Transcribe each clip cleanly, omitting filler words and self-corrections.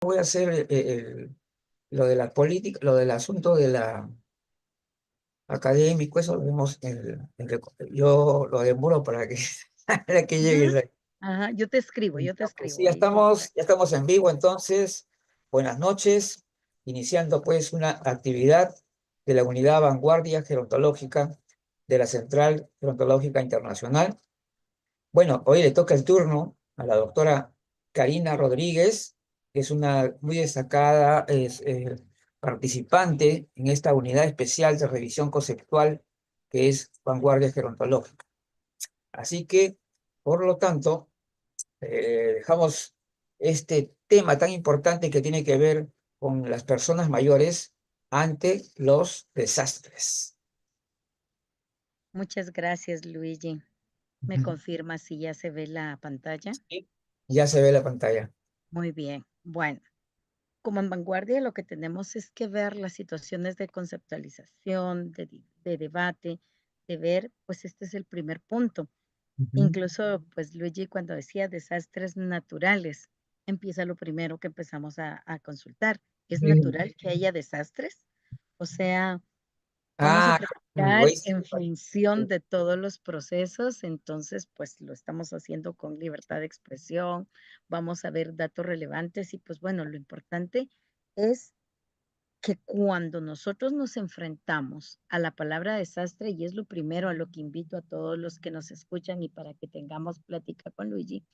voy a hacer lo de la política, lo del asunto de la académico, eso lo vemos yo lo demoro para que, para que Ujú. llegues ahí. Ajá, yo te Pues sí, escribo ahí. ya estamos en vivo, entonces, buenas noches, iniciando pues una actividad de la Unidad Vanguardia Gerontológica de la Central Gerontológica Internacional. Bueno, hoy le toca el turno a la doctora Karina Rodríguez, que es una muy destacada participante en esta unidad especial de revisión conceptual que es Vanguardia Gerontológica. Así que, por lo tanto, dejamos este tema tan importante que tiene que ver con las personas mayores ante los desastres. Muchas gracias, Luigi. ¿Me Ujú. confirma si ya se ve la pantalla? Sí, ya se ve la pantalla. Muy bien. Bueno, como en Vanguardia lo que tenemos es que ver las situaciones de conceptualización, de debate, de ver, pues este es el primer punto. Ujú. Incluso, pues Luigi cuando decía desastres naturales, empieza lo primero que empezamos a consultar. ¿Es Sí. natural que haya desastres? O sea, vamos a Ah, platicar ¿veis? en función de todos los procesos, entonces, pues lo estamos haciendo con libertad de expresión, vamos a ver datos relevantes y pues bueno, lo importante es que cuando nosotros nos enfrentamos a la palabra desastre, y es lo primero a lo que invito a todos los que nos escuchan y para que tengamos plática con Luigi,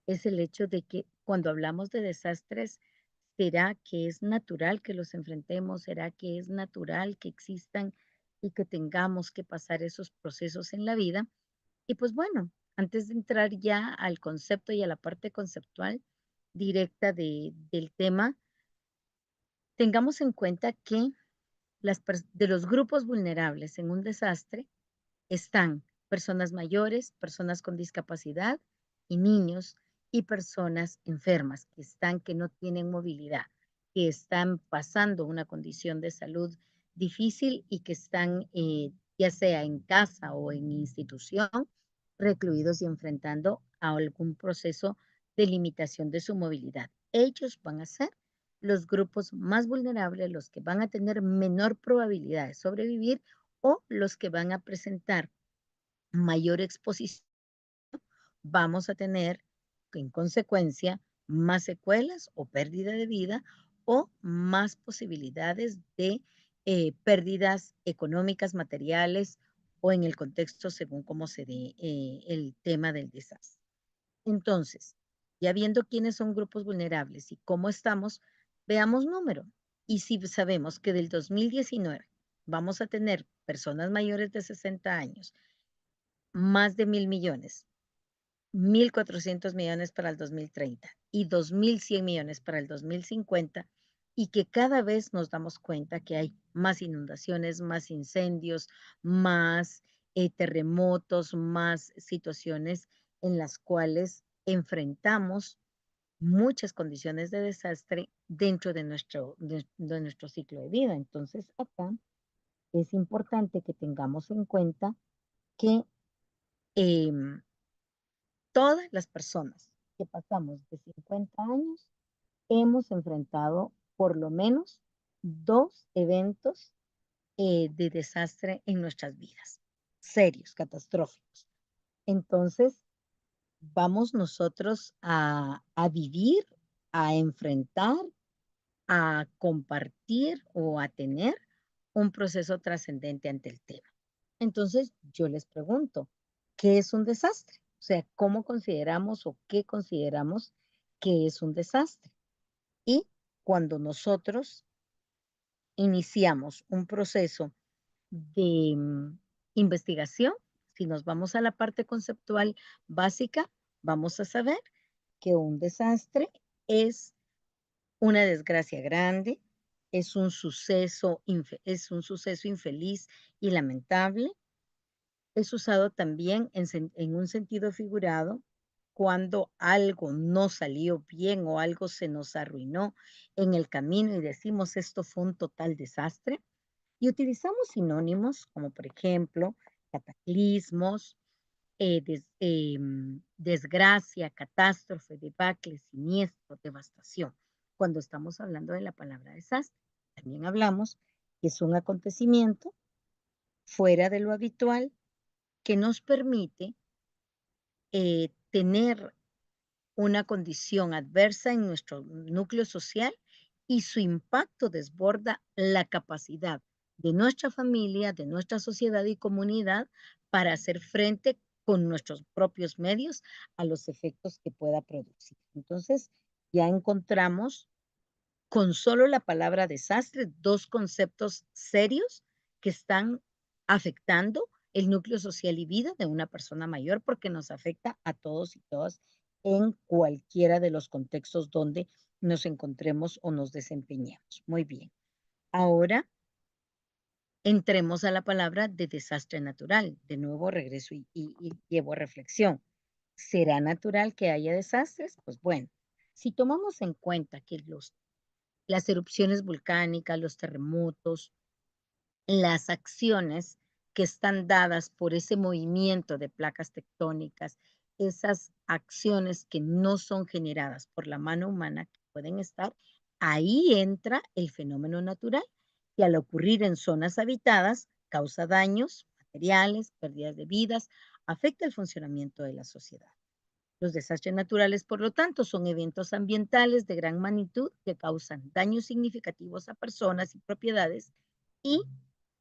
es el hecho de que cuando hablamos de desastres, ¿será que es natural que los enfrentemos? ¿Será que es natural que existan y que tengamos que pasar esos procesos en la vida? Y pues bueno, antes de entrar ya al concepto y a la parte conceptual directa del tema, tengamos en cuenta que de los grupos vulnerables en un desastre están personas mayores, personas con discapacidad y niños y personas enfermas que no tienen movilidad, que están pasando una condición de salud difícil y que están ya sea en casa o en institución, recluidos y enfrentando a algún proceso de limitación de su movilidad. Ellos van a ser los grupos más vulnerables, los que van a tener menor probabilidad de sobrevivir o los que van a presentar mayor exposición, vamos a tener en consecuencia más secuelas o pérdida de vida o más posibilidades de pérdidas económicas, materiales o en el contexto según cómo se dé el tema del desastre. Entonces, ya viendo quiénes son grupos vulnerables y cómo estamos, veamos número. Y si sabemos que del 2019 vamos a tener personas mayores de 60 años, más de 1.000 millones, 1.400 millones para el 2030 y 2.100 millones para el 2050, y que cada vez nos damos cuenta que hay más inundaciones, más incendios, más terremotos, más situaciones en las cuales enfrentamos muchas condiciones de desastre dentro de nuestro ciclo de vida. Entonces, acá es importante que tengamos en cuenta que em, todas las personas que pasamos de 50 años hemos enfrentado por lo menos dos eventos de desastre en nuestras vidas, serios, catastróficos. Entonces, vamos nosotros a vivir, a enfrentar, a compartir o a tener un proceso trascendente ante el tema. Entonces, yo les pregunto, ¿qué es un desastre? O sea, ¿cómo consideramos o qué consideramos que es un desastre? Y cuando nosotros iniciamos un proceso de investigación, si nos vamos a la parte conceptual básica, vamos a saber que un desastre es una desgracia grande, es un suceso infeliz y lamentable. Es usado también en un sentido figurado cuando algo no salió bien o algo se nos arruinó en el camino y decimos esto fue un total desastre. Y utilizamos sinónimos como por ejemplo cataclismos, desgracia, catástrofe, debacle, siniestro, devastación. cuando estamos hablando de la palabra desastre. También hablamos que es un acontecimiento fuera de lo habitual que nos permite tener una condición adversa en nuestro núcleo social y su impacto desborda la capacidad de nuestra familia, de nuestra sociedad y comunidad para hacer frente con nuestros propios medios a los efectos que pueda producir. Entonces, ya encontramos con solo la palabra desastre dos conceptos serios que están afectando el núcleo social y vida de una persona mayor porque nos afecta a todos y todas en cualquiera de los contextos donde nos encontremos o nos desempeñemos. Muy bien. Ahora entremos a la palabra de desastre natural. De nuevo regreso y llevo a reflexión. ¿Será natural que haya desastres? Pues bueno, si tomamos en cuenta que las erupciones volcánicas, los terremotos, las acciones que están dadas por ese movimiento de placas tectónicas, esas acciones que no son generadas por la mano humana, que pueden estar, ahí entra el fenómeno natural, que al ocurrir en zonas habitadas causa daños materiales, pérdidas de vidas, afecta el funcionamiento de la sociedad. Los desastres naturales, por lo tanto, son eventos ambientales de gran magnitud que causan daños significativos a personas y propiedades y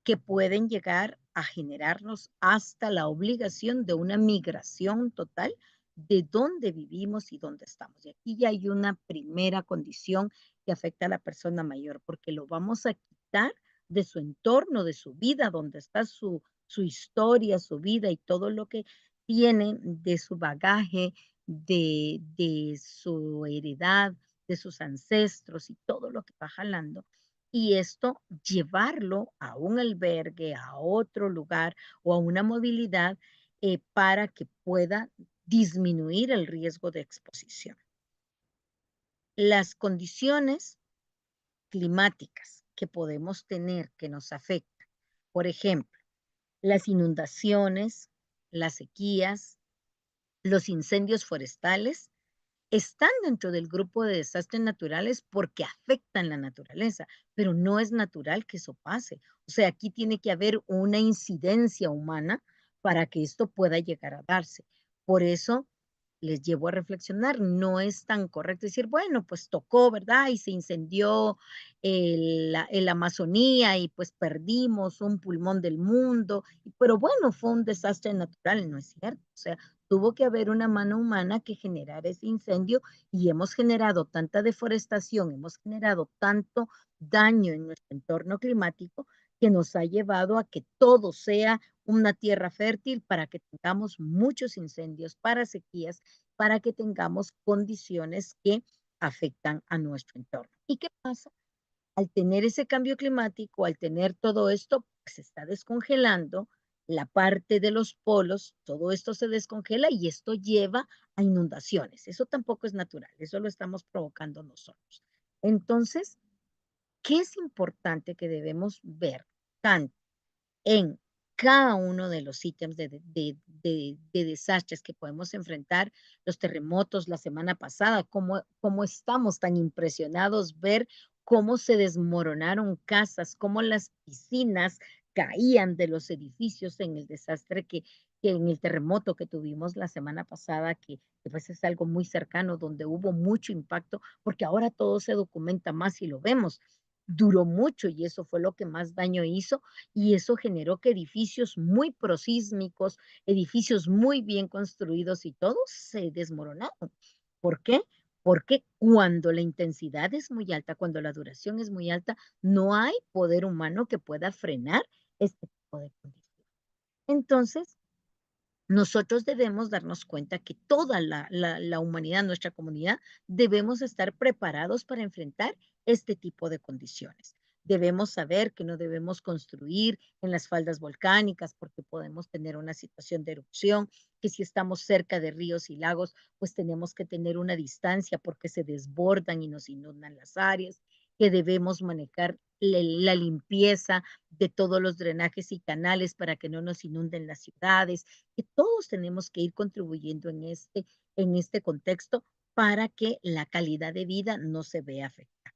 que pueden llegar a generarnos hasta la obligación de una migración total de dónde vivimos y dónde estamos. Y aquí ya hay una primera condición que afecta a la persona mayor, porque lo vamos a quitar de su entorno, de su vida, donde está su historia, su vida y todo lo que tiene de su bagaje, de su heredad, de sus ancestros y todo lo que va jalando. Y esto llevarlo a un albergue, a otro lugar o a una movilidad para que pueda disminuir el riesgo de exposición. Las condiciones climáticas que podemos tener que nos afectan, por ejemplo, las inundaciones, las sequías, los incendios forestales, están dentro del grupo de desastres naturales porque afectan la naturaleza, pero no es natural que eso pase. O sea, aquí tiene que haber una incidencia humana para que esto pueda llegar a darse. Por eso les llevo a reflexionar, no es tan correcto decir, bueno, pues tocó, ¿verdad? Y se incendió el Amazonía y pues perdimos un pulmón del mundo, pero bueno, fue un desastre natural, no es cierto. O sea, tuvo que haber una mano humana que generara ese incendio y hemos generado tanta deforestación, hemos generado tanto daño en nuestro entorno climático que nos ha llevado a que todo sea una tierra fértil para que tengamos muchos incendios, para sequías, para que tengamos condiciones que afectan a nuestro entorno. ¿Y qué pasa? Al tener ese cambio climático, al tener todo esto, pues, se está descongelando la parte de los polos, todo esto se descongela y esto lleva a inundaciones. Eso tampoco es natural, eso lo estamos provocando nosotros. Entonces, ¿qué es importante que debemos ver tanto en cada uno de los ítems de desastres que podemos enfrentar, los terremotos la semana pasada, cómo estamos tan impresionados ver cómo se desmoronaron casas, cómo las piscinas caían de los edificios en el desastre que en el terremoto que tuvimos la semana pasada, que pues es algo muy cercano, donde hubo mucho impacto, porque ahora todo se documenta más y lo vemos. Duró mucho y eso fue lo que más daño hizo y eso generó que edificios muy prosísmicos, edificios muy bien construidos y todos se desmoronaron. ¿Por qué? Porque cuando la intensidad es muy alta, cuando la duración es muy alta, no hay poder humano que pueda frenar este tipo de condiciones. Entonces, nosotros debemos darnos cuenta que toda la humanidad, nuestra comunidad, debemos estar preparados para enfrentar este tipo de condiciones. Debemos saber que no debemos construir en las faldas volcánicas porque podemos tener una situación de erupción, que si estamos cerca de ríos y lagos, pues tenemos que tener una distancia porque se desbordan y nos inundan las áreas, que debemos manejar la limpieza de todos los drenajes y canales para que no nos inunden las ciudades, que todos tenemos que ir contribuyendo en este contexto para que la calidad de vida no se vea afectada.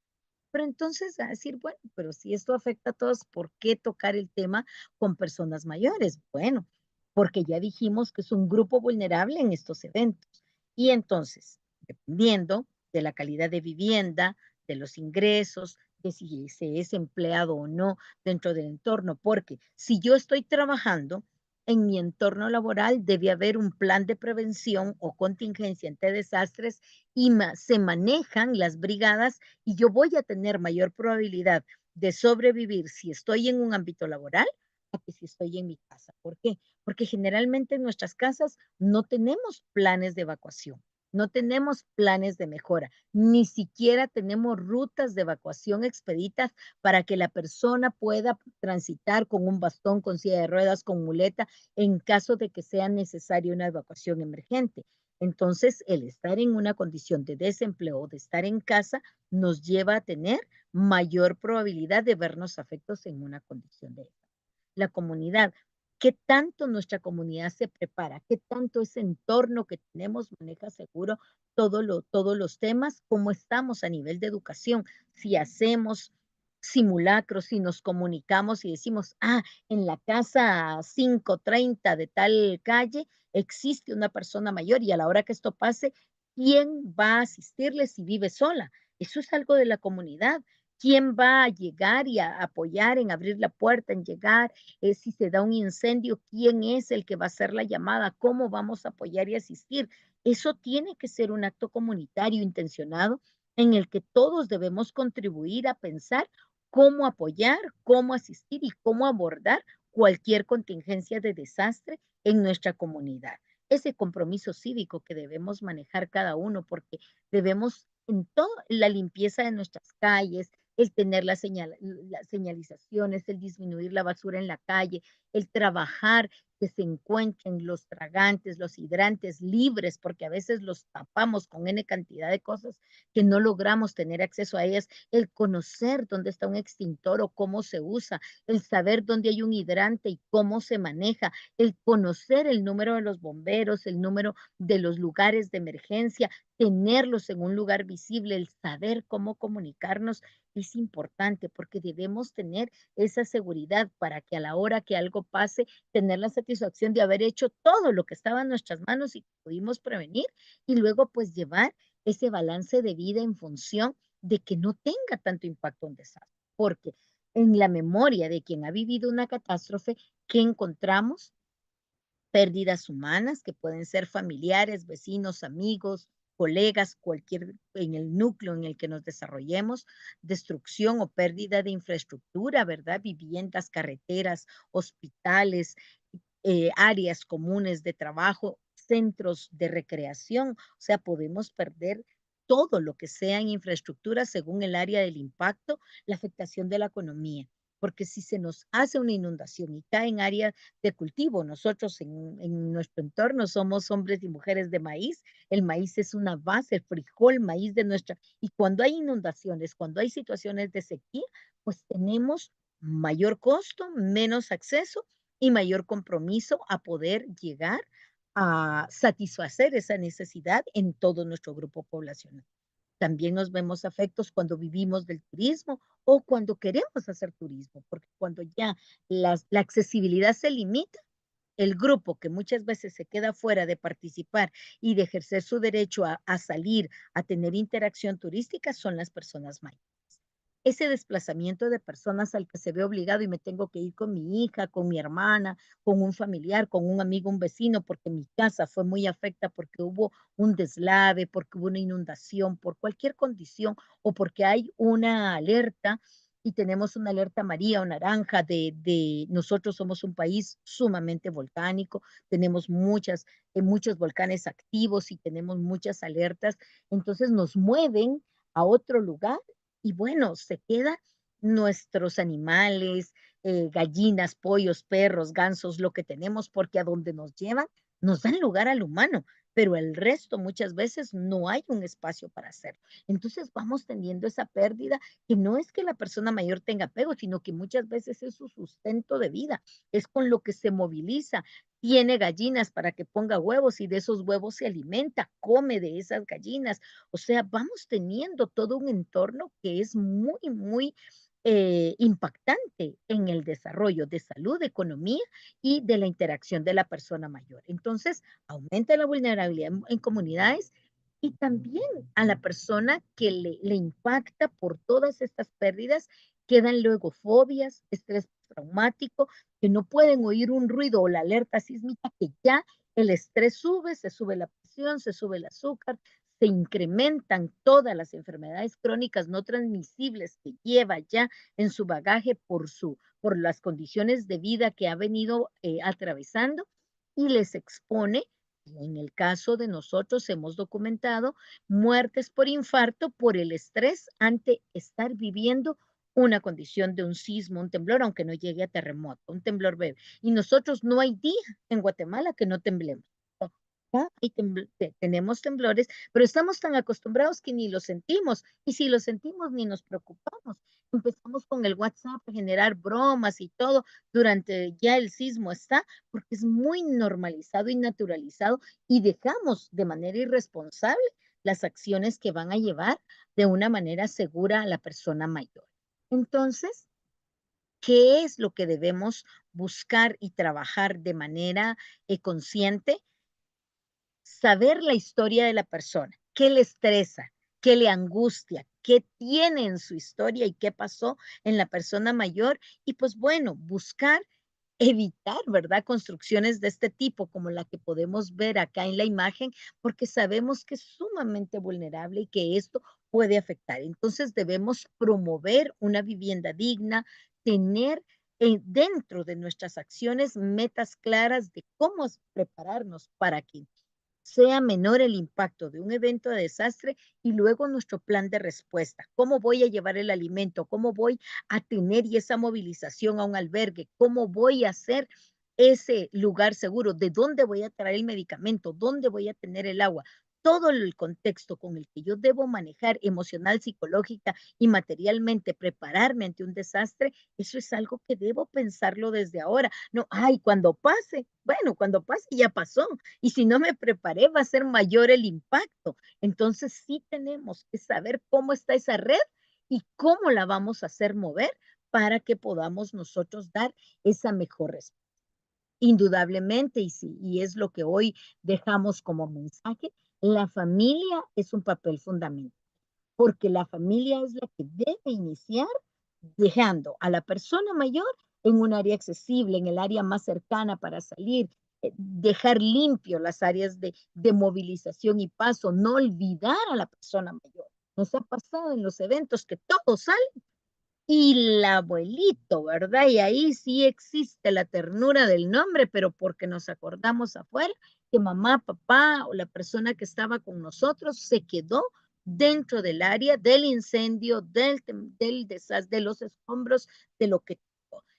Pero entonces a decir, bueno, pero si esto afecta a todos, ¿por qué tocar el tema con personas mayores? Bueno, porque ya dijimos que es un grupo vulnerable en estos eventos. Y entonces, dependiendo de la calidad de vivienda, de los ingresos, de si se es empleado o no dentro del entorno, porque si yo estoy trabajando en mi entorno laboral, debe haber un plan de prevención o contingencia ante desastres y se manejan las brigadas y yo voy a tener mayor probabilidad de sobrevivir si estoy en un ámbito laboral a que si estoy en mi casa. ¿Por qué? Porque generalmente en nuestras casas no tenemos planes de evacuación, no tenemos planes de mejora, ni siquiera tenemos rutas de evacuación expeditas para que la persona pueda transitar con un bastón, con silla de ruedas, con muleta, en caso de que sea necesaria una evacuación emergente. Entonces, el estar en una condición de desempleo o de estar en casa nos lleva a tener mayor probabilidad de vernos afectos en una condición de esa. La comunidad, qué tanto nuestra comunidad se prepara, qué tanto ese entorno que tenemos maneja seguro todos los temas, cómo estamos a nivel de educación, si hacemos simulacros, si nos comunicamos y decimos, en la casa 530 de tal calle existe una persona mayor y a la hora que esto pase, ¿quién va a asistirle si vive sola? Eso es algo de la comunidad. ¿Quién va a llegar y a apoyar en abrir la puerta, en llegar? Si se da un incendio, ¿quién es el que va a hacer la llamada? ¿Cómo vamos a apoyar y asistir? Eso tiene que ser un acto comunitario intencionado en el que todos debemos contribuir a pensar cómo apoyar, cómo asistir y cómo abordar cualquier contingencia de desastre en nuestra comunidad. Ese compromiso cívico que debemos manejar cada uno, porque debemos en toda la limpieza de nuestras calles, el tener las señalizaciones, el disminuir la basura en la calle, el trabajar que se encuentren los tragantes, los hidrantes libres, porque a veces los tapamos con N cantidad de cosas que no logramos tener acceso a ellas, el conocer dónde está un extintor o cómo se usa, el saber dónde hay un hidrante y cómo se maneja, el conocer el número de los bomberos, el número de los lugares de emergencia, tenerlos en un lugar visible, el saber cómo comunicarnos es importante porque debemos tener esa seguridad para que a la hora que algo pase, tener la satisfacción de haber hecho todo lo que estaba en nuestras manos y que pudimos prevenir y luego pues llevar ese balance de vida en función de que no tenga tanto impacto un desastre. Porque en la memoria de quien ha vivido una catástrofe, ¿qué encontramos? Pérdidas humanas que pueden ser familiares, vecinos, amigos, colegas, cualquier en el núcleo en el que nos desarrollemos, destrucción o pérdida de infraestructura, ¿verdad? Viviendas, carreteras, hospitales, áreas comunes de trabajo, centros de recreación, o sea, podemos perder todo lo que sea en infraestructura según el área del impacto, la afectación de la economía. Porque si se nos hace una inundación y cae en áreas de cultivo. Nosotros en nuestro entorno somos hombres y mujeres de maíz. El maíz es una base, el frijol, maíz de nuestra. Y cuando hay inundaciones, cuando hay situaciones de sequía, pues tenemos mayor costo, menos acceso y mayor compromiso a poder llegar a satisfacer esa necesidad en todo nuestro grupo poblacional. También nos vemos afectos cuando vivimos del turismo o cuando queremos hacer turismo, porque cuando ya la accesibilidad se limita, el grupo que muchas veces se queda fuera de participar y de ejercer su derecho a salir, a tener interacción turística, son las personas mayores. Ese desplazamiento de personas al que se ve obligado y me tengo que ir con mi hija, con mi hermana, con un familiar, con un amigo, un vecino, porque mi casa fue muy afecta, porque hubo un deslave, porque hubo una inundación, por cualquier condición o porque hay una alerta y tenemos una alerta amarilla o naranja nosotros somos un país sumamente volcánico, tenemos muchos volcanes activos y tenemos muchas alertas, entonces nos mueven a otro lugar y bueno, se quedan nuestros animales, gallinas, pollos, perros, gansos, lo que tenemos, porque a donde nos llevan, nos dan lugar al humano, pero el resto muchas veces no hay un espacio para hacerlo. Entonces vamos teniendo esa pérdida que no es que la persona mayor tenga apego, sino que muchas veces es su sustento de vida, es con lo que se moviliza, tiene gallinas para que ponga huevos y de esos huevos se alimenta, come de esas gallinas. O sea, vamos teniendo todo un entorno que es muy, muy impactante en el desarrollo de salud, de economía y de la interacción de la persona mayor. Entonces, aumenta la vulnerabilidad en comunidades y también a la persona que le impacta por todas estas pérdidas, quedan luego fobias, estrés traumático, que no pueden oír un ruido o la alerta sísmica, que ya el estrés sube, se sube la presión, se sube el azúcar, se incrementan todas las enfermedades crónicas no transmisibles que lleva ya en su bagaje por las condiciones de vida que ha venido atravesando y les expone. En el caso de nosotros hemos documentado muertes por infarto por el estrés ante estar viviendo una condición de un sismo, un temblor, aunque no llegue a terremoto, un temblor breve. Y nosotros no hay día en Guatemala que no temblemos. Tenemos temblores, pero estamos tan acostumbrados que ni los sentimos. Y si los sentimos, ni nos preocupamos. Empezamos con el WhatsApp a generar bromas y todo durante ya el sismo está, porque es muy normalizado y naturalizado y dejamos de manera irresponsable las acciones que van a llevar de una manera segura a la persona mayor. Entonces, ¿qué es lo que debemos buscar y trabajar de manera consciente? Saber la historia de la persona, qué le estresa, qué le angustia, qué tiene en su historia y qué pasó en la persona mayor. Y pues bueno, buscar evitar, ¿verdad? Construcciones de este tipo, como la que podemos ver acá en la imagen, porque sabemos que es sumamente vulnerable y que esto puede afectar. Entonces debemos promover una vivienda digna, tener dentro de nuestras acciones metas claras de cómo prepararnos para que sea menor el impacto de un evento de desastre y luego nuestro plan de respuesta. ¿Cómo voy a llevar el alimento? ¿Cómo voy a tener y esa movilización a un albergue? ¿Cómo voy a hacer ese lugar seguro? ¿De dónde voy a traer el medicamento? ¿Dónde voy a tener el agua? Todo el contexto con el que yo debo manejar emocional, psicológica y materialmente prepararme ante un desastre, eso es algo que debo pensarlo desde ahora. No, ay, cuando pase, bueno, cuando pase ya pasó, y si no me preparé va a ser mayor el impacto. Entonces sí tenemos que saber cómo está esa red y cómo la vamos a hacer mover para que podamos nosotros dar esa mejor respuesta. Indudablemente, y es lo que hoy dejamos como mensaje, la familia es un papel fundamental, porque la familia es la que debe iniciar dejando a la persona mayor en un área accesible, en el área más cercana para salir, dejar limpio las áreas de movilización y paso, no olvidar a la persona mayor. Nos ha pasado en los eventos que todos salen y el abuelito, ¿verdad? Y ahí sí existe la ternura del nombre, pero porque nos acordamos afuera que mamá, papá o la persona que estaba con nosotros se quedó dentro del área del incendio, del desastre, de los escombros, de lo que.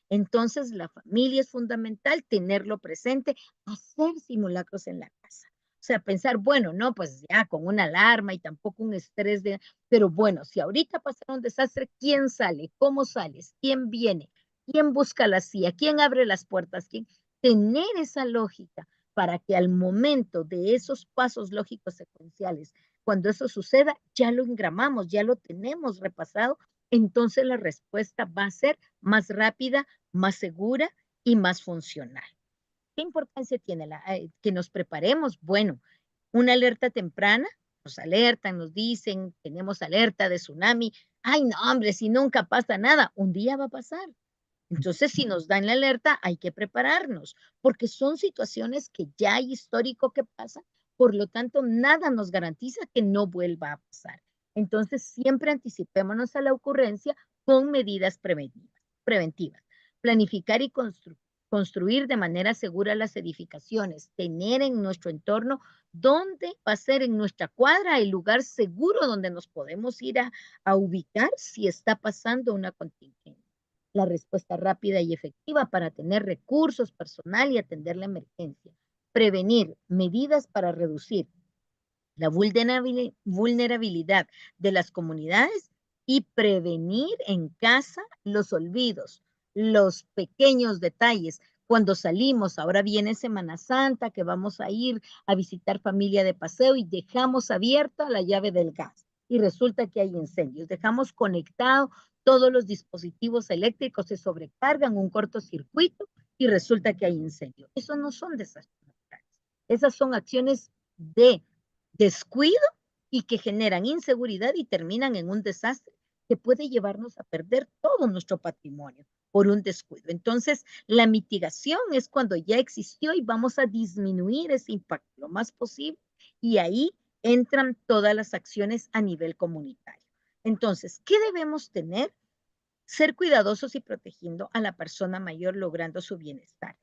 Entonces, la familia es fundamental, tenerlo presente, hacer simulacros en la casa. O sea, pensar, bueno, no, pues ya con una alarma y tampoco un estrés de, pero bueno, si ahorita pasa un desastre, ¿quién sale? ¿Cómo sales? ¿Quién viene? ¿Quién busca la CIA? ¿Quién abre las puertas? ¿Quién? Tener esa lógica para que al momento de esos pasos lógicos secuenciales, cuando eso suceda, ya lo engramamos, ya lo tenemos repasado, entonces la respuesta va a ser más rápida, más segura y más funcional. ¿Qué importancia tiene que nos preparemos? Bueno, una alerta temprana, nos alertan, nos dicen, tenemos alerta de tsunami. Ay, no, hombre, si nunca pasa nada, un día va a pasar. Entonces, si nos dan la alerta, hay que prepararnos, porque son situaciones que ya hay histórico que pasan, por lo tanto, nada nos garantiza que no vuelva a pasar. Entonces, siempre anticipémonos a la ocurrencia con medidas preventivas. Planificar y construir de manera segura las edificaciones, tener en nuestro entorno dónde va a ser en nuestra cuadra el lugar seguro donde nos podemos ir a ubicar si está pasando una contingencia. La respuesta rápida y efectiva para tener recursos, personal y atender la emergencia. Prevenir medidas para reducir la vulnerabilidad de las comunidades y prevenir en casa los olvidos, los pequeños detalles, cuando salimos, ahora viene Semana Santa, que vamos a ir a visitar familia de paseo y dejamos abierta la llave del gas y resulta que hay incendios. Dejamos conectado todos los dispositivos eléctricos, se sobrecargan, un cortocircuito y resulta que hay incendio. Eso no son desastres naturales. Esas son acciones de descuido y que generan inseguridad y terminan en un desastre que puede llevarnos a perder todo nuestro patrimonio por un descuido. Entonces, la mitigación es cuando ya existió y vamos a disminuir ese impacto lo más posible y ahí entran todas las acciones a nivel comunitario. Entonces, ¿qué debemos tener? Ser cuidadosos y protegiendo a la persona mayor logrando su bienestar.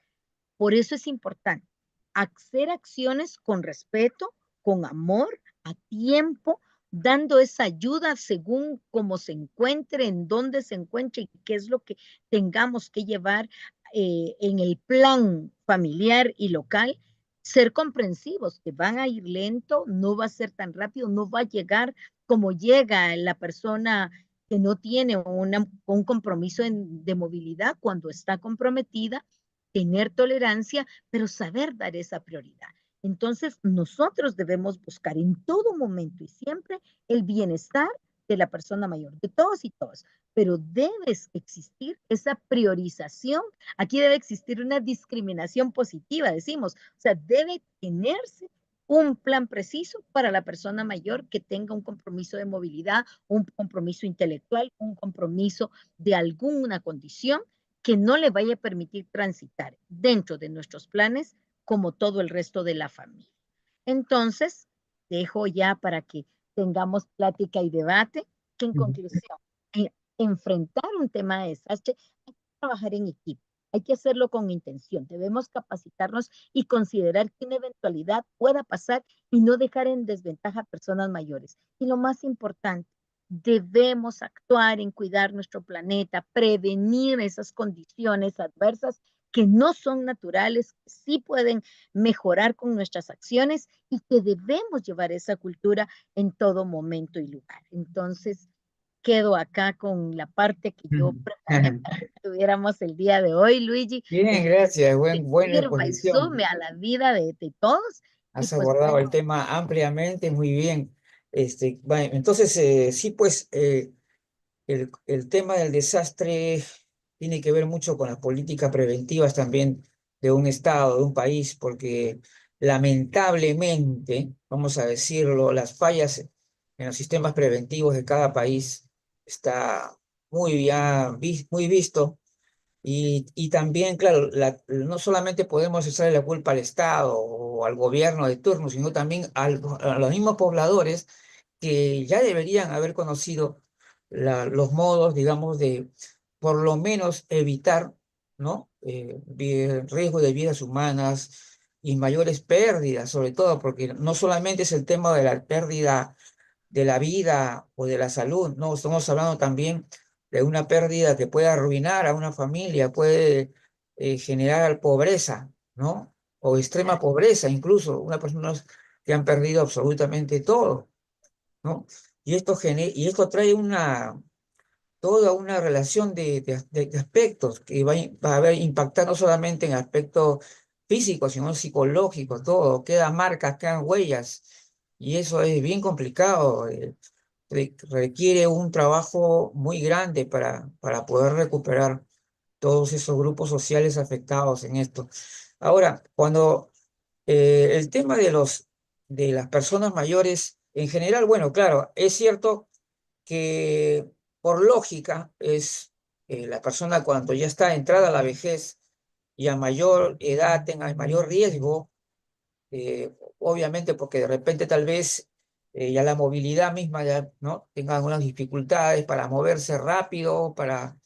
Por eso es importante hacer acciones con respeto, con amor, a tiempo, dando esa ayuda según cómo se encuentre, en dónde se encuentre y qué es lo que tengamos que llevar en el plan familiar y local. Ser comprensivos, que van a ir lento, no va a ser tan rápido, no va a llegar como llega la persona que no tiene un compromiso de movilidad cuando está comprometida, tener tolerancia, pero saber dar esa prioridad. Entonces, nosotros debemos buscar en todo momento y siempre el bienestar de la persona mayor, de todos y todas, pero debe existir esa priorización. Aquí debe existir una discriminación positiva, decimos, o sea, debe tenerse un plan preciso para la persona mayor que tenga un compromiso de movilidad, un compromiso intelectual, un compromiso de alguna condición que no le vaya a permitir transitar dentro de nuestros planes como todo el resto de la familia. Entonces, dejo ya para que tengamos plática y debate, que en conclusión, enfrentar un tema de desastre, hay que trabajar en equipo, hay que hacerlo con intención, debemos capacitarnos y considerar que una eventualidad pueda pasar y no dejar en desventaja a personas mayores. Y lo más importante, debemos actuar en cuidar nuestro planeta, prevenir esas condiciones adversas que no son naturales, que sí pueden mejorar con nuestras acciones y que debemos llevar esa cultura en todo momento y lugar. Entonces, quedo acá con la parte que yo preparé para que tuviéramos el día de hoy, Luigi. Bien, gracias, buena Sirva y exposición. sume a la vida de todos. Y Has pues abordado el bueno, tema ampliamente, muy bien. Entonces, sí, pues el tema del desastre tiene que ver mucho con las políticas preventivas también de un estado, de un país, porque lamentablemente, vamos a decirlo, las fallas en los sistemas preventivos de cada país está muy bien, muy visto y también, claro, no solamente podemos echarle la culpa al Estado o al gobierno de turno, sino también a los mismos pobladores que ya deberían haber conocido los modos, digamos, de por lo menos evitar, ¿no? Riesgo de vidas humanas y mayores pérdidas, sobre todo, porque no solamente es el tema de la pérdida de la vida o de la salud, no, estamos hablando también de una pérdida que puede arruinar a una familia, puede generar pobreza, ¿no? O extrema pobreza, incluso, una personas que han perdido absolutamente todo, ¿no? Y esto trae toda una relación de aspectos que va a haber impactar no solamente en aspectos físicos, sino psicológicos, todo, quedan marcas, quedan huellas, y eso es bien complicado. Requiere un trabajo muy grande para poder recuperar todos esos grupos sociales afectados en esto. Ahora, cuando el tema de las personas mayores en general, bueno, claro, es cierto que por lógica es la persona cuando ya está entrada a la vejez y a mayor edad tenga mayor riesgo, obviamente porque de repente tal vez ya la movilidad misma ya, ¿no? Tenga algunas dificultades para moverse rápido, para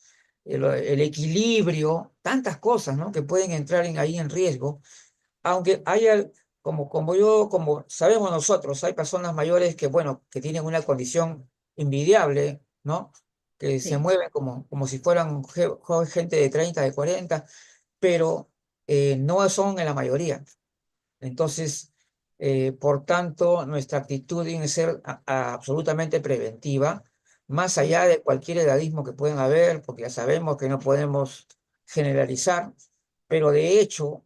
el equilibrio, tantas cosas, ¿no? Que pueden entrar ahí en riesgo, aunque haya, como sabemos nosotros, hay personas mayores que, bueno, que tienen una condición envidiable, ¿no? Que se sí. mueven como si fueran gente de 30 de 40 pero no son en la mayoría. Entonces, por tanto, nuestra actitud tiene que ser absolutamente preventiva, más allá de cualquier edadismo que puedan haber, porque ya sabemos que no podemos generalizar, pero de hecho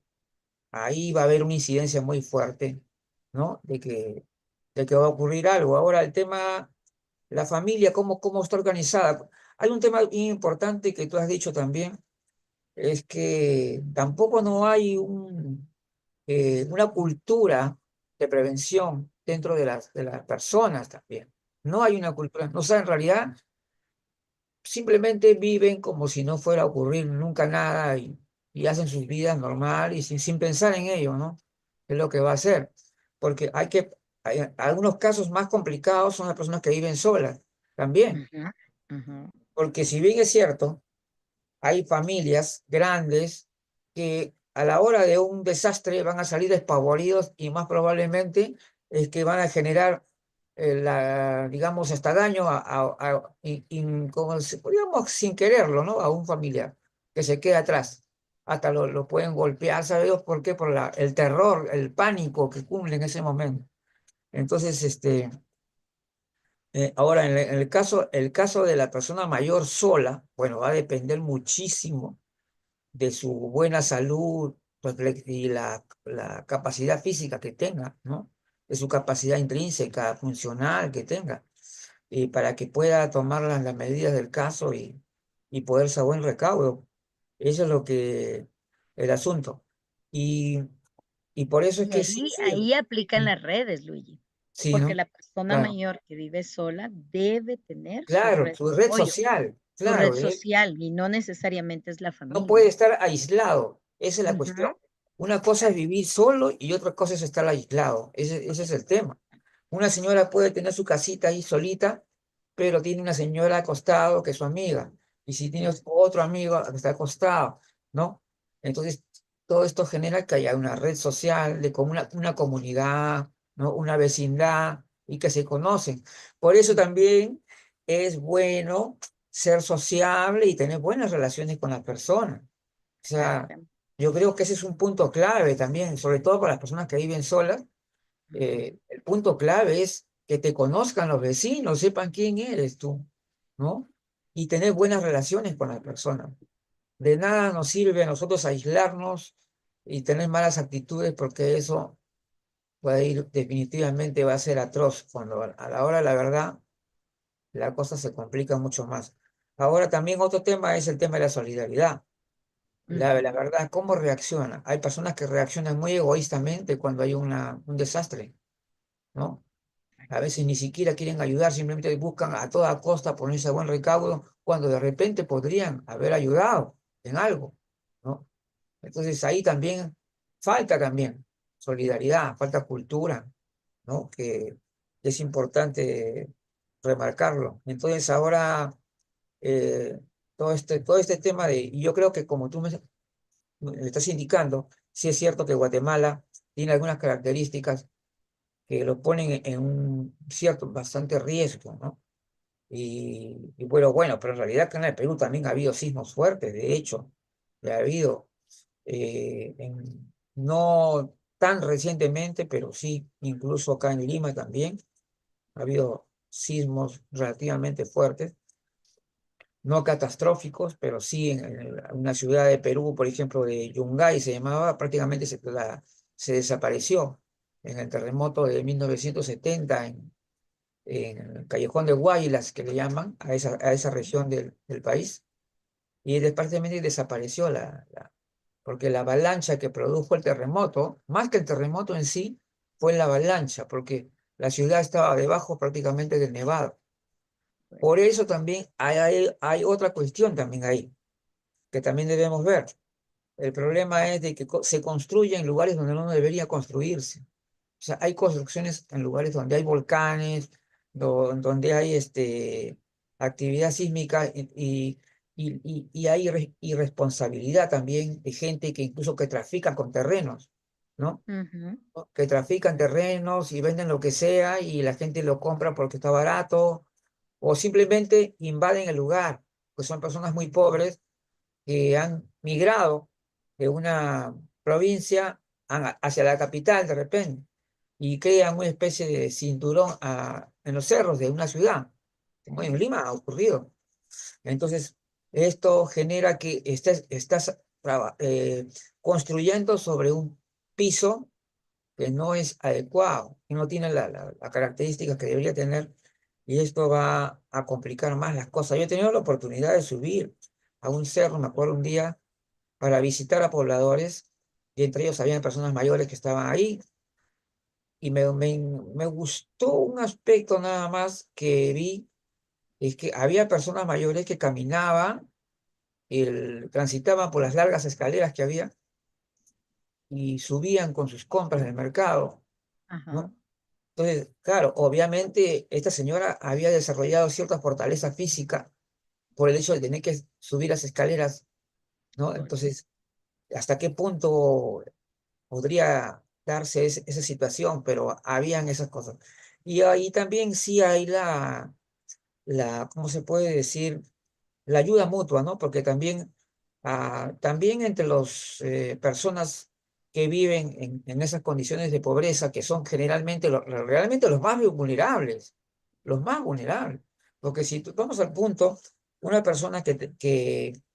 ahí va a haber una incidencia muy fuerte, ¿no? De que va a ocurrir algo. Ahora el tema, la familia, cómo está organizada. Hay un tema importante que tú has dicho también, es que tampoco no hay una cultura de prevención dentro de las personas también. No hay una cultura, no, o sea, en realidad simplemente viven como si no fuera a ocurrir nunca nada y hacen sus vidas normal y sin pensar en ello, ¿no? Es lo que va a hacer. Porque hay algunos casos más complicados son las personas que viven solas también. Ujú, ujú. Porque si bien es cierto, hay familias grandes que a la hora de un desastre van a salir despavoridos y más probablemente es que van a generar, digamos, hasta daño digamos, sin quererlo, ¿no? A un familiar que se queda atrás. Hasta lo pueden golpear, ¿sabes por qué? Por el terror, el pánico que cumple en ese momento. Entonces, ahora, el caso de la persona mayor sola, bueno, va a depender muchísimo de su buena salud y la capacidad física que tenga, ¿no? De su capacidad intrínseca, funcional que tenga, y para que pueda tomar las medidas del caso y poder ser buen recaudo. Eso es el asunto. Y, y por eso es Y que sí, ahí aplican las redes, Luigi, sí, porque ¿no? la persona Claro, mayor que vive sola debe tener su claro, red su de red apoyo, social, su red claro, social, y no necesariamente es la no puede familia. estar aislado, esa es la Ujú, cuestión. Una cosa es vivir solo y otra cosa es estar aislado, ese es el tema. Una señora puede tener su casita ahí solita, pero tiene una señora acostado que es su amiga. Y si tienes otro amigo que está acostado, ¿no? Entonces, todo esto genera que haya una red social, una comunidad, ¿no? Una vecindad y que se conocen. Por eso también es bueno ser sociable y tener buenas relaciones con las personas. O sea, exactamente. yo creo que ese es un punto clave también, sobre todo para las personas que viven solas. Ujú, El punto clave es que te conozcan los vecinos, sepan quién eres tú, ¿no? Y tener buenas relaciones con las personas. De nada nos sirve a nosotros aislarnos y tener malas actitudes porque eso puede ir, definitivamente va a ser atroz cuando a la hora de la verdad la cosa se complica mucho más. Ahora también otro tema es el tema de la solidaridad. La ujú. verdad, ¿cómo reacciona? Hay personas que reaccionan muy egoístamente cuando hay un desastre, ¿no? A veces ni siquiera quieren ayudar, simplemente buscan a toda costa ponerse a buen recaudo cuando de repente podrían haber ayudado en algo, ¿no? Entonces ahí también falta solidaridad, falta cultura, ¿no? Que es importante remarcarlo. Entonces ahora eh, todo este tema y yo creo que como me estás indicando, sí es cierto que Guatemala tiene algunas características que lo ponen en un cierto, bastante riesgo, ¿no? Y bueno, pero en realidad acá en el Perú también ha habido sismos fuertes, de hecho, ya ha habido, no tan recientemente, pero sí, incluso acá en Lima también, ha habido sismos relativamente fuertes, no catastróficos, pero sí en una ciudad de Perú, por ejemplo, de Yungay se llamaba, prácticamente se desapareció en el terremoto de 1970 en el Callejón de Guaylas, que le llaman a esa región del país, y prácticamente desapareció porque la avalancha que produjo el terremoto, más que el terremoto en sí, fue la avalancha, porque la ciudad estaba debajo prácticamente del nevado. Por Pues, eso también hay otra cuestión también ahí, que también debemos ver. El problema es de que se construye en lugares donde no debería construirse. O sea, hay construcciones en lugares donde hay volcanes, donde hay actividad sísmica y hay irresponsabilidad también de gente que incluso que trafica con terrenos, ¿no? ujú, Que trafican terrenos y venden lo que sea y la gente lo compra porque está barato o simplemente invaden el lugar, pues son personas muy pobres que han migrado de una provincia hacia la capital de repente y crean una especie de cinturón en los cerros de una ciudad, como en Lima ha ocurrido. Entonces, esto genera que estás construyendo sobre un piso que no es adecuado, que no tiene las características que debería tener, y esto va a complicar más las cosas. Yo he tenido la oportunidad de subir a un cerro, me acuerdo un día, para visitar a pobladores, y entre ellos había personas mayores que estaban ahí, y me gustó un aspecto nada más que vi, es que había personas mayores que caminaban, transitaban por las largas escaleras que había, y subían con sus compras del mercado, Ajá, ¿no? Entonces, claro, obviamente esta señora había desarrollado cierta fortaleza física por el hecho de tener que subir las escaleras, ¿no? correcto. Entonces, ¿hasta qué punto podría darse esa situación? Pero habían esas cosas. Y ahí también sí hay ¿cómo se puede decir? La ayuda mutua, ¿no? Porque también, también entre las personas que viven en esas condiciones de pobreza, que son generalmente, realmente los más vulnerables, los más vulnerables. Porque si vamos al punto, una persona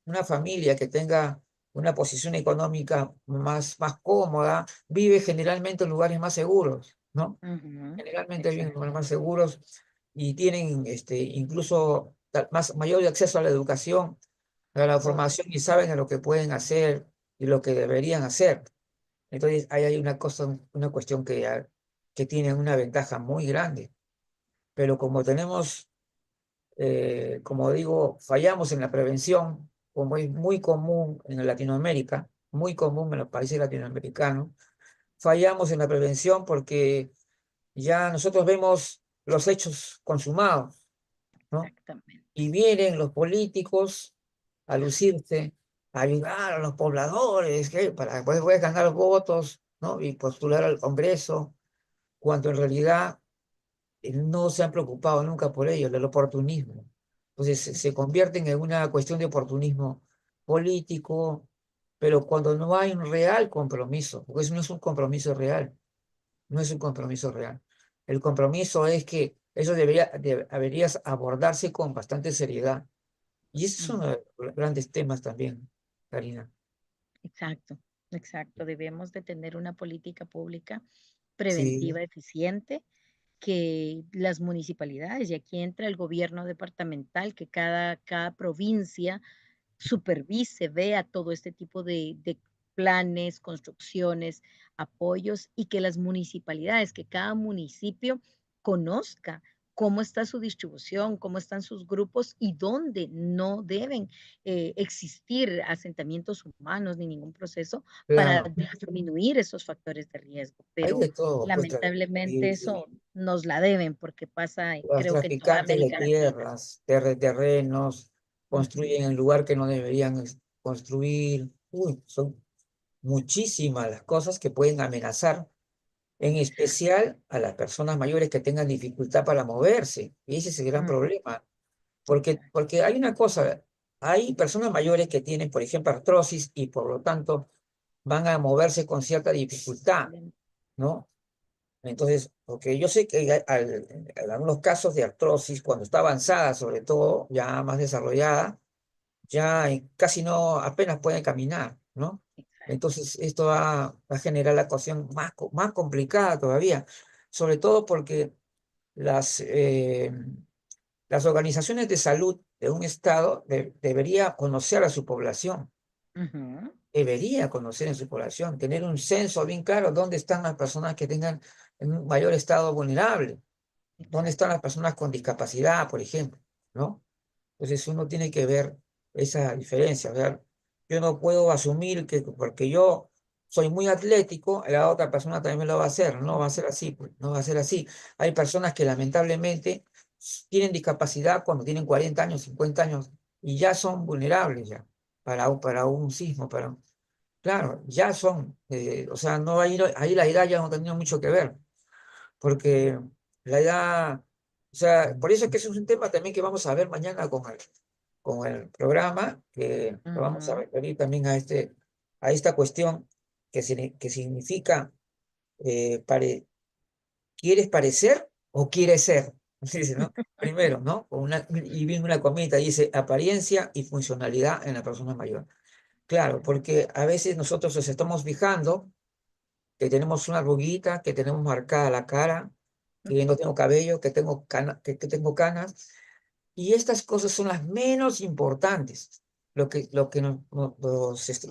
una familia que tenga una posición económica más cómoda, vive generalmente en lugares más seguros, ¿no? Ujú, Generalmente viven en exacto. lugares más seguros y tienen incluso mayor acceso a la educación, a la formación, Correcto. y saben a lo que pueden hacer y lo que deberían hacer. Entonces, ahí hay una cosa, una cuestión que tiene una ventaja muy grande. Pero como tenemos, como digo, fallamos en la prevención, como es muy común en Latinoamérica, muy común en los países latinoamericanos, fallamos en la prevención porque ya nosotros vemos los hechos consumados, ¿no? Exactamente. Y vienen los políticos a lucirse, a ayudar a los pobladores, que para poder ganar votos, ¿no? Y postular al Congreso, cuando en realidad no se han preocupado nunca por ello, del oportunismo. Entonces se convierten en una cuestión de oportunismo político, pero cuando no hay un real compromiso, porque eso no es un compromiso real, no es un compromiso real. El compromiso es que eso deberías abordarse con bastante seriedad. Y ese es Mm, uno de los grandes temas también, Karina. exacto, exacto. Debemos de tener una política pública Sí, preventiva eficiente que las municipalidades, y aquí entra el gobierno departamental, que cada provincia supervise, vea todo este tipo de planes, construcciones, apoyos y que las municipalidades, que cada municipio conozca cómo está su distribución, cómo están sus grupos y dónde no deben existir asentamientos humanos ni ningún proceso para claro. disminuir esos factores de riesgo. Hay Pero de todo, pues, lamentablemente y eso nos la deben porque pasa, los creo que en toda traficantes de América Latina. tierras, terrenos, Ujú, construyen en el lugar que no deberían construir. Uy, son muchísimas las cosas que pueden amenazar, en exacto. especial a las personas mayores que tengan dificultad para moverse. Y ese es el gran Ujú, problema. exacto. Porque hay una cosa, hay personas mayores que tienen, por ejemplo, artrosis y por lo tanto van a moverse con cierta dificultad, ¿no? Entonces, porque yo sé que en algunos casos de artrosis, cuando está avanzada, sobre todo, ya más desarrollada, ya casi no, apenas pueden caminar, ¿no? Exacto. Entonces, esto va a generar la cuestión más complicada todavía, sobre todo porque las, eh, las organizaciones de salud de un estado debería conocer a su población, Ujú, debería conocer en su población, tener un censo bien claro dónde están las personas que tengan un mayor estado vulnerable, dónde están exacto. las personas con discapacidad, por ejemplo, ¿no? Entonces uno tiene que ver esa diferencia, ¿verdad? Yo no puedo asumir que porque yo soy muy atlético, la otra persona también lo va a hacer, no va a ser así, pues, no va a ser así. Hay personas que lamentablemente tienen discapacidad cuando tienen 40 años, 50 años, y ya son vulnerables ya para un sismo, claro, ya son, o sea, no ahí la edad ya no tenía mucho que ver, porque la edad, o sea, por eso es que ese es un tema también que vamos a ver mañana con el programa, que lo vamos a Ujú, referir también a esta cuestión que significa, ¿quieres parecer o quieres ser? Dice, ¿no? Primero, ¿no? Y viene una comita, dice apariencia y funcionalidad en la persona mayor. claro, porque a veces nosotros nos estamos fijando que tenemos una arruguita, que tenemos marcada la cara, que no tengo cabello, que tengo canas, y estas cosas son las menos importantes. Lo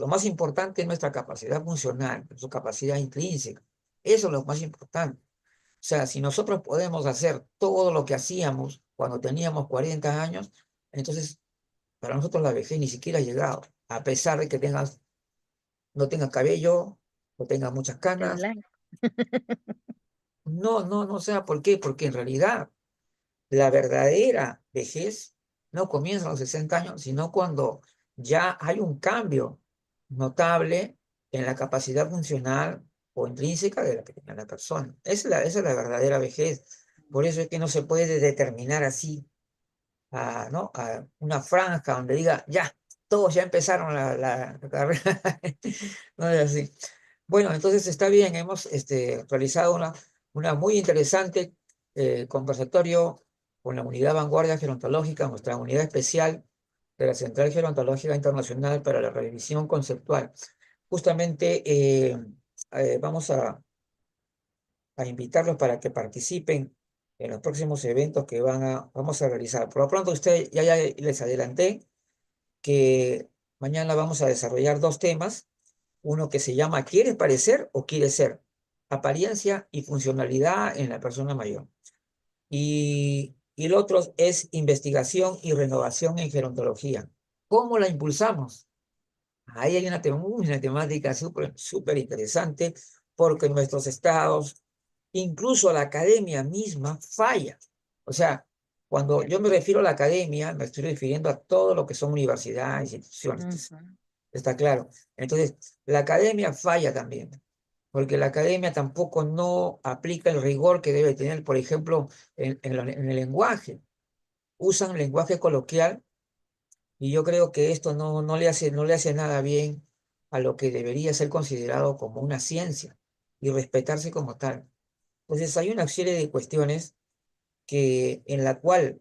más importante es nuestra capacidad funcional, su capacidad intrínseca. Eso es lo más importante. O sea, si nosotros podemos hacer todo lo que hacíamos cuando teníamos 40 años, entonces para nosotros la vejez ni siquiera ha llegado, a pesar de que no tengas cabello, no tengas muchas De canas. blanco. No, o sea, ¿por qué? Porque en realidad la verdadera vejez no comienza a los 60 años, sino cuando ya hay un cambio notable en la capacidad funcional o intrínseca de la que tenía la persona. Esa es la verdadera vejez. Por eso es que no se puede determinar así, ¿no? A una franja donde diga, ya, todos ya empezaron la carrera. No es así. Bueno, entonces está bien, hemos realizado una muy interesante conversatorio con la Unidad Vanguardia Gerontológica, nuestra unidad especial de la Central Gerontológica Internacional para la Revisión Conceptual. Justamente vamos a invitarlos para que participen en los próximos eventos que vamos a realizar. Por lo pronto, usted ya les adelanté que mañana vamos a desarrollar dos temas. Uno que se llama ¿Quieres parecer o quieres ser? Apariencia y funcionalidad en la persona mayor. Y el otro es investigación y renovación en gerontología. ¿Cómo la impulsamos? Ahí hay una temática súper interesante porque nuestros estados, incluso la academia misma, falla. O sea, cuando yo me refiero a la academia, me estoy refiriendo a todo lo que son universidades, instituciones. Ujú. Está claro. Entonces, la academia falla también, porque la academia tampoco no aplica el rigor que debe tener, por ejemplo, en el lenguaje. Usan lenguaje coloquial y yo creo que esto no le hace nada bien a lo que debería ser considerado como una ciencia y respetarse como tal. Entonces, hay una serie de cuestiones en la cual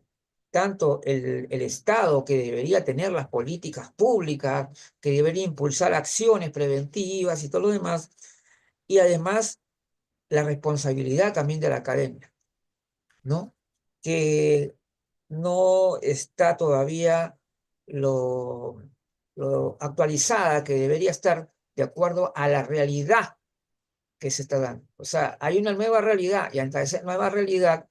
tanto el Estado, que debería tener las políticas públicas, que debería impulsar acciones preventivas y todo lo demás, y además la responsabilidad también de la academia, ¿no? Que no está todavía lo, lo actualizada que debería estar de acuerdo a la realidad que se está dando. O sea, hay una nueva realidad y ante esa nueva realidad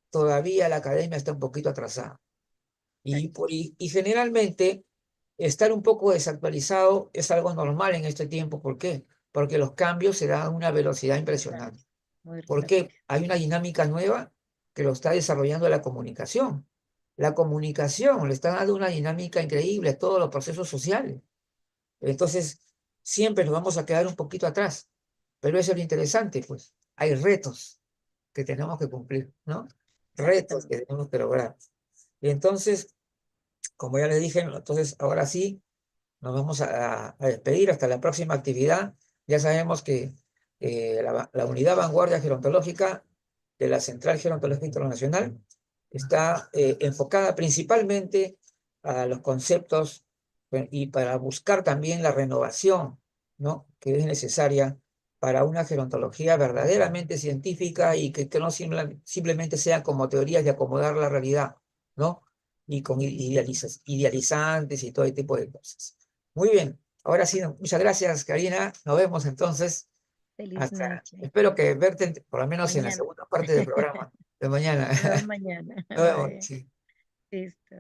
todavía la academia está un poquito atrasada. Y generalmente estar un poco desactualizado es algo normal en este tiempo. ¿Por qué? Porque los cambios se dan a una velocidad Claro, impresionante. muy Porque rápido. hay una dinámica nueva que lo está desarrollando la comunicación. La comunicación le está dando una dinámica increíble a todos los procesos sociales. Entonces, siempre nos vamos a quedar un poquito atrás. Pero eso es lo interesante, pues. Hay retos que tenemos que cumplir, ¿no? Retos Exactamente. que tenemos que lograr. Y entonces, como ya les dije, entonces ahora sí nos vamos a despedir hasta la próxima actividad. Ya sabemos que la Unidad Vanguardia Gerontológica de la Central Gerontológica Internacional está enfocada principalmente a los conceptos y para buscar también la renovación, ¿no? Que es necesaria para una gerontología verdaderamente científica y que no simplemente sean como teorías de acomodar la realidad, ¿no? Y con idealizantes y todo ese tipo de cosas. Muy bien, ahora sí, muchas gracias, Karina. Nos vemos entonces. Feliz noche. Espero que verte por lo menos en la Mañana. segunda parte del programa de mañana. Nos vemos mañana. Nos vemos. Bye. Sí. Listo.